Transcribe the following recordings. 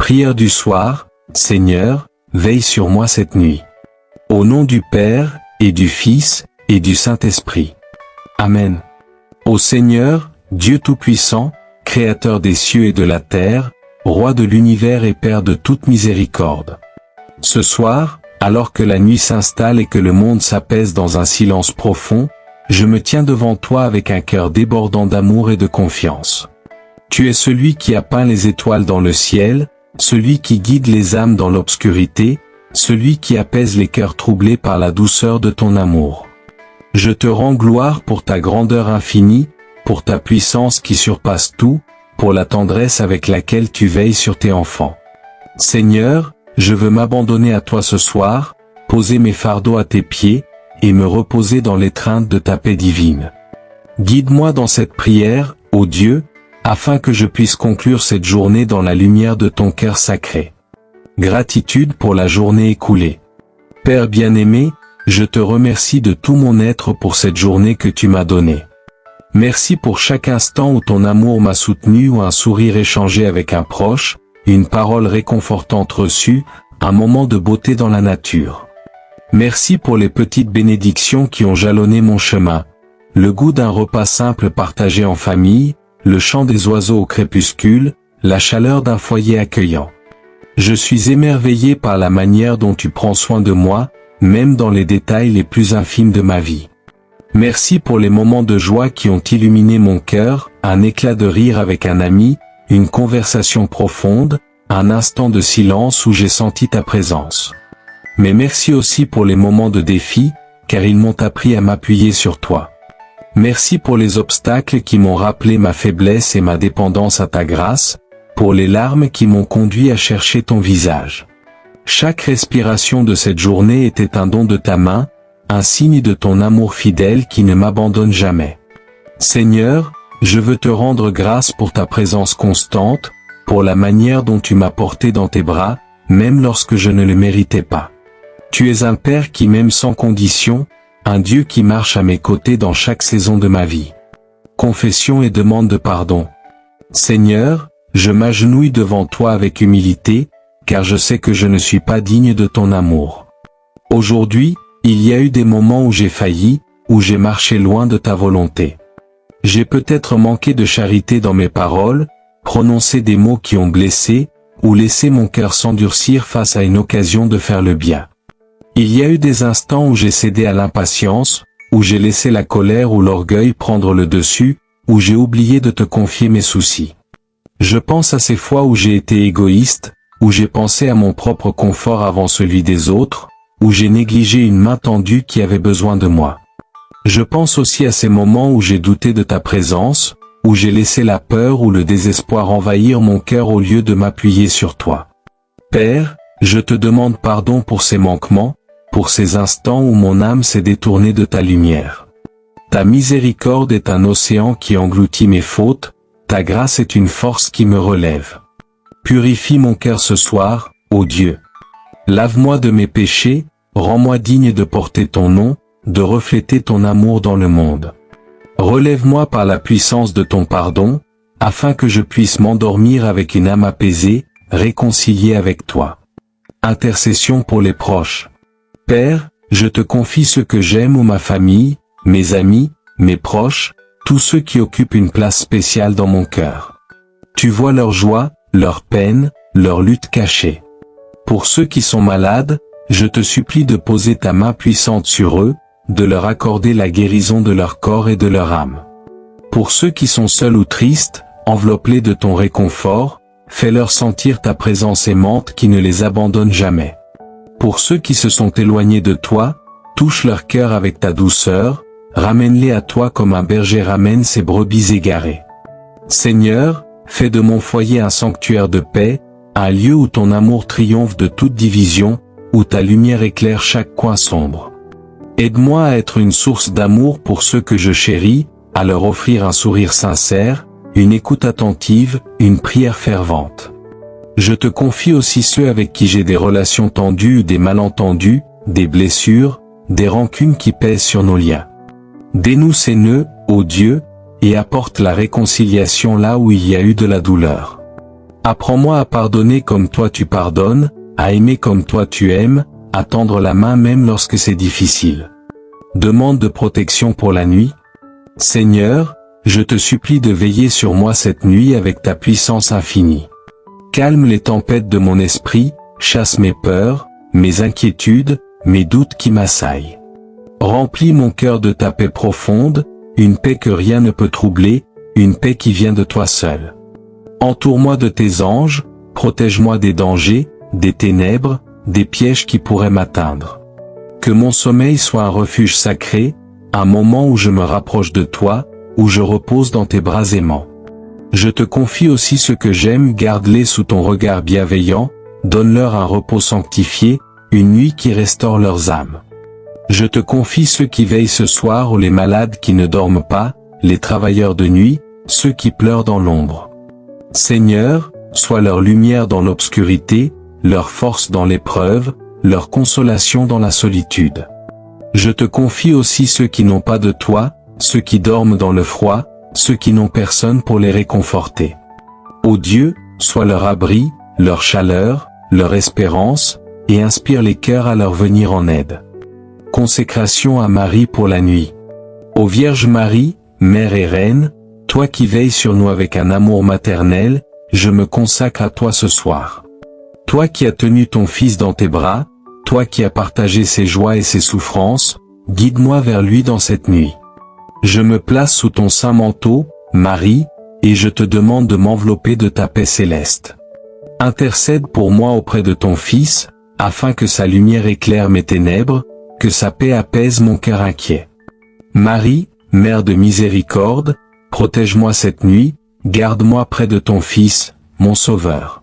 Prière du soir, Seigneur, veille sur moi cette nuit. Au nom du Père, et du Fils, et du Saint-Esprit. Amen. Ô Seigneur, Dieu Tout-Puissant, Créateur des cieux et de la terre, Roi de l'univers et Père de toute miséricorde. Ce soir, alors que la nuit s'installe et que le monde s'apaise dans un silence profond, je me tiens devant toi avec un cœur débordant d'amour et de confiance. Tu es celui qui a peint les étoiles dans le ciel, celui qui guide les âmes dans l'obscurité, celui qui apaise les cœurs troublés par la douceur de ton amour. Je te rends gloire pour ta grandeur infinie, pour ta puissance qui surpasse tout, pour la tendresse avec laquelle tu veilles sur tes enfants. Seigneur, je veux m'abandonner à toi ce soir, poser mes fardeaux à tes pieds, et me reposer dans l'étreinte de ta paix divine. Guide-moi dans cette prière, ô Dieu, afin que je puisse conclure cette journée dans la lumière de ton cœur sacré. Gratitude pour la journée écoulée. Père bien-aimé, je te remercie de tout mon être pour cette journée que tu m'as donnée. Merci pour chaque instant où ton amour m'a soutenu ou un sourire échangé avec un proche, une parole réconfortante reçue, un moment de beauté dans la nature. Merci pour les petites bénédictions qui ont jalonné mon chemin, le goût d'un repas simple partagé en famille, le chant des oiseaux au crépuscule, la chaleur d'un foyer accueillant. Je suis émerveillé par la manière dont tu prends soin de moi, même dans les détails les plus infimes de ma vie. Merci pour les moments de joie qui ont illuminé mon cœur, un éclat de rire avec un ami, une conversation profonde, un instant de silence où j'ai senti ta présence. Mais merci aussi pour les moments de défi, car ils m'ont appris à m'appuyer sur toi. Merci pour les obstacles qui m'ont rappelé ma faiblesse et ma dépendance à ta grâce, pour les larmes qui m'ont conduit à chercher ton visage. Chaque respiration de cette journée était un don de ta main, un signe de ton amour fidèle qui ne m'abandonne jamais. Seigneur, je veux te rendre grâce pour ta présence constante, pour la manière dont tu m'as porté dans tes bras, même lorsque je ne le méritais pas. Tu es un Père qui m'aime sans condition, un Dieu qui marche à mes côtés dans chaque saison de ma vie. Confession et demande de pardon. Seigneur, je m'agenouille devant toi avec humilité, car je sais que je ne suis pas digne de ton amour. Aujourd'hui, il y a eu des moments où j'ai failli, où j'ai marché loin de ta volonté. J'ai peut-être manqué de charité dans mes paroles, prononcé des mots qui ont blessé, ou laissé mon cœur s'endurcir face à une occasion de faire le bien. Il y a eu des instants où j'ai cédé à l'impatience, où j'ai laissé la colère ou l'orgueil prendre le dessus, où j'ai oublié de te confier mes soucis. Je pense à ces fois où j'ai été égoïste, où j'ai pensé à mon propre confort avant celui des autres, où j'ai négligé une main tendue qui avait besoin de moi. Je pense aussi à ces moments où j'ai douté de ta présence, où j'ai laissé la peur ou le désespoir envahir mon cœur au lieu de m'appuyer sur toi. Père, je te demande pardon pour ces manquements, pour ces instants où mon âme s'est détournée de ta lumière. Ta miséricorde est un océan qui engloutit mes fautes, ta grâce est une force qui me relève. Purifie mon cœur ce soir, ô Dieu. Lave-moi de mes péchés, rends-moi digne de porter ton nom, de refléter ton amour dans le monde. Relève-moi par la puissance de ton pardon, afin que je puisse m'endormir avec une âme apaisée, réconciliée avec toi. Intercession pour les proches. Père, je te confie ceux que j'aime ou ma famille, mes amis, mes proches, tous ceux qui occupent une place spéciale dans mon cœur. Tu vois leur joie, leur peine, leur lutte cachée. Pour ceux qui sont malades, je te supplie de poser ta main puissante sur eux, de leur accorder la guérison de leur corps et de leur âme. Pour ceux qui sont seuls ou tristes, enveloppe-les de ton réconfort, fais-leur sentir ta présence aimante qui ne les abandonne jamais. Pour ceux qui se sont éloignés de toi, touche leur cœur avec ta douceur, ramène-les à toi comme un berger ramène ses brebis égarées. Seigneur, fais de mon foyer un sanctuaire de paix, un lieu où ton amour triomphe de toute division, où ta lumière éclaire chaque coin sombre. Aide-moi à être une source d'amour pour ceux que je chéris, à leur offrir un sourire sincère, une écoute attentive, une prière fervente. Je te confie aussi ceux avec qui j'ai des relations tendues ou des malentendus, des blessures, des rancunes qui pèsent sur nos liens. Dénoue ces nœuds, ô Dieu, et apporte la réconciliation là où il y a eu de la douleur. Apprends-moi à pardonner comme toi tu pardonnes, à aimer comme toi tu aimes, à tendre la main même lorsque c'est difficile. Demande de protection pour la nuit. Seigneur, je te supplie de veiller sur moi cette nuit avec ta puissance infinie. Calme les tempêtes de mon esprit, chasse mes peurs, mes inquiétudes, mes doutes qui m'assaillent. Remplis mon cœur de ta paix profonde, une paix que rien ne peut troubler, une paix qui vient de toi seul. Entoure-moi de tes anges, protège-moi des dangers, des ténèbres, des pièges qui pourraient m'atteindre. Que mon sommeil soit un refuge sacré, un moment où je me rapproche de toi, où je repose dans tes bras aimants. Je te confie aussi ceux que j'aime, garde-les sous ton regard bienveillant, donne-leur un repos sanctifié, une nuit qui restaure leurs âmes. Je te confie ceux qui veillent ce soir ou les malades qui ne dorment pas, les travailleurs de nuit, ceux qui pleurent dans l'ombre. Seigneur, sois leur lumière dans l'obscurité, leur force dans l'épreuve, leur consolation dans la solitude. Je te confie aussi ceux qui n'ont pas de toi, ceux qui dorment dans le froid, ceux qui n'ont personne pour les réconforter. Ô Dieu, sois leur abri, leur chaleur, leur espérance, et inspire les cœurs à leur venir en aide. Consécration à Marie pour la nuit. Ô Vierge Marie, Mère et Reine, toi qui veilles sur nous avec un amour maternel, je me consacre à toi ce soir. Toi qui as tenu ton Fils dans tes bras, toi qui as partagé ses joies et ses souffrances, guide-moi vers lui dans cette nuit. Je me place sous ton saint manteau, Marie, et je te demande de m'envelopper de ta paix céleste. Intercède pour moi auprès de ton Fils, afin que sa lumière éclaire mes ténèbres, que sa paix apaise mon cœur inquiet. Marie, Mère de miséricorde, protège-moi cette nuit, garde-moi près de ton Fils, mon Sauveur.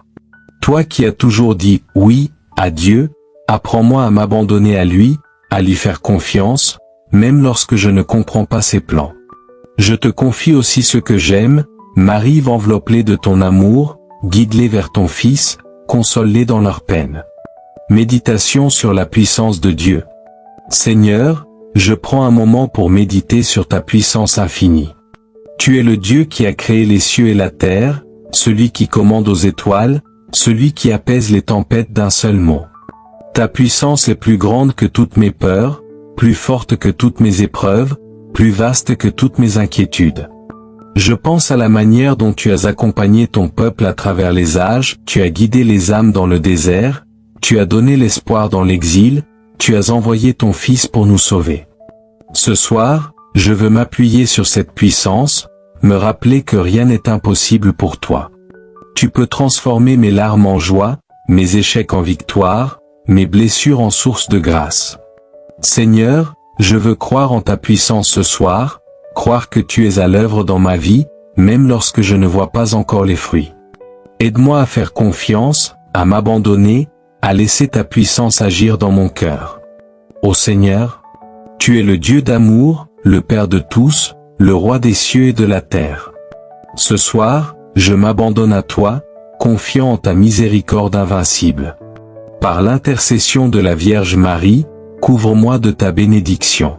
Toi qui as toujours dit « oui » à Dieu, apprends-moi à m'abandonner à lui, à lui faire confiance, même lorsque je ne comprends pas ses plans. Je te confie aussi ceux que j'aime, Marie, enveloppe-les de ton amour, guide-les vers ton Fils, console-les dans leur peine. Méditation sur la puissance de Dieu. Seigneur, je prends un moment pour méditer sur ta puissance infinie. Tu es le Dieu qui a créé les cieux et la terre, celui qui commande aux étoiles, celui qui apaise les tempêtes d'un seul mot. Ta puissance est plus grande que toutes mes peurs, plus forte que toutes mes épreuves, plus vaste que toutes mes inquiétudes. Je pense à la manière dont tu as accompagné ton peuple à travers les âges, tu as guidé les âmes dans le désert, tu as donné l'espoir dans l'exil, tu as envoyé ton Fils pour nous sauver. Ce soir, je veux m'appuyer sur cette puissance, me rappeler que rien n'est impossible pour toi. Tu peux transformer mes larmes en joie, mes échecs en victoire, mes blessures en source de grâce. Seigneur, je veux croire en ta puissance ce soir, croire que tu es à l'œuvre dans ma vie, même lorsque je ne vois pas encore les fruits. Aide-moi à faire confiance, à m'abandonner, à laisser ta puissance agir dans mon cœur. Ô Seigneur, tu es le Dieu d'amour, le Père de tous, le Roi des cieux et de la terre. Ce soir, je m'abandonne à toi, confiant en ta miséricorde invincible. Par l'intercession de la Vierge Marie, couvre-moi de ta bénédiction.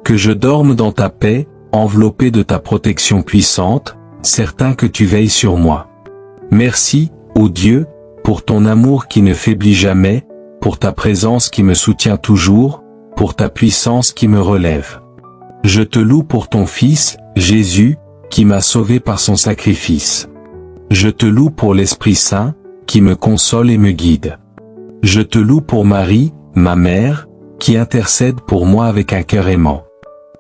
Que je dorme dans ta paix, enveloppé de ta protection puissante, certain que tu veilles sur moi. Merci, ô Dieu, pour ton amour qui ne faiblit jamais, pour ta présence qui me soutient toujours, pour ta puissance qui me relève. Je te loue pour ton Fils, Jésus, qui m'a sauvé par son sacrifice. Je te loue pour l'Esprit Saint, qui me console et me guide. Je te loue pour Marie, ma mère, qui intercède pour moi avec un cœur aimant.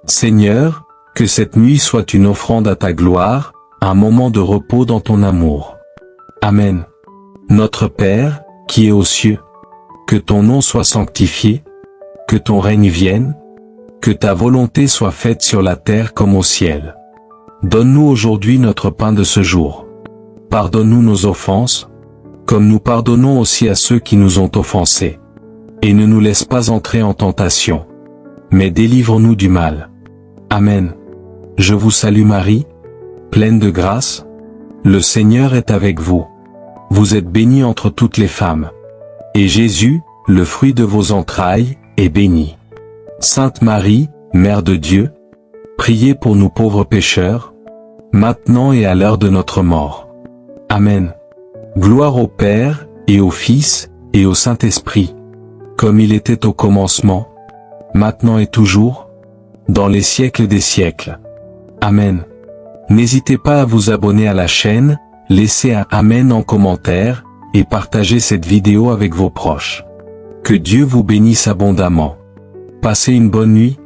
Seigneur, que cette nuit soit une offrande à ta gloire, un moment de repos dans ton amour. Amen. Notre Père, qui es aux cieux, que ton nom soit sanctifié, que ton règne vienne, que ta volonté soit faite sur la terre comme au ciel. Donne-nous aujourd'hui notre pain de ce jour. Pardonne-nous nos offenses, comme nous pardonnons aussi à ceux qui nous ont offensés. Et ne nous laisse pas entrer en tentation, mais délivre-nous du mal. Amen. Je vous salue Marie, pleine de grâce. Le Seigneur est avec vous. Vous êtes bénie entre toutes les femmes. Et Jésus, le fruit de vos entrailles, est béni. Sainte Marie, Mère de Dieu, priez pour nous pauvres pécheurs, maintenant et à l'heure de notre mort. Amen. Gloire au Père, et au Fils, et au Saint-Esprit, comme il était au commencement, maintenant et toujours, dans les siècles des siècles. Amen. N'hésitez pas à vous abonner à la chaîne, laissez un Amen en commentaire, et partagez cette vidéo avec vos proches. Que Dieu vous bénisse abondamment. Passez une bonne nuit,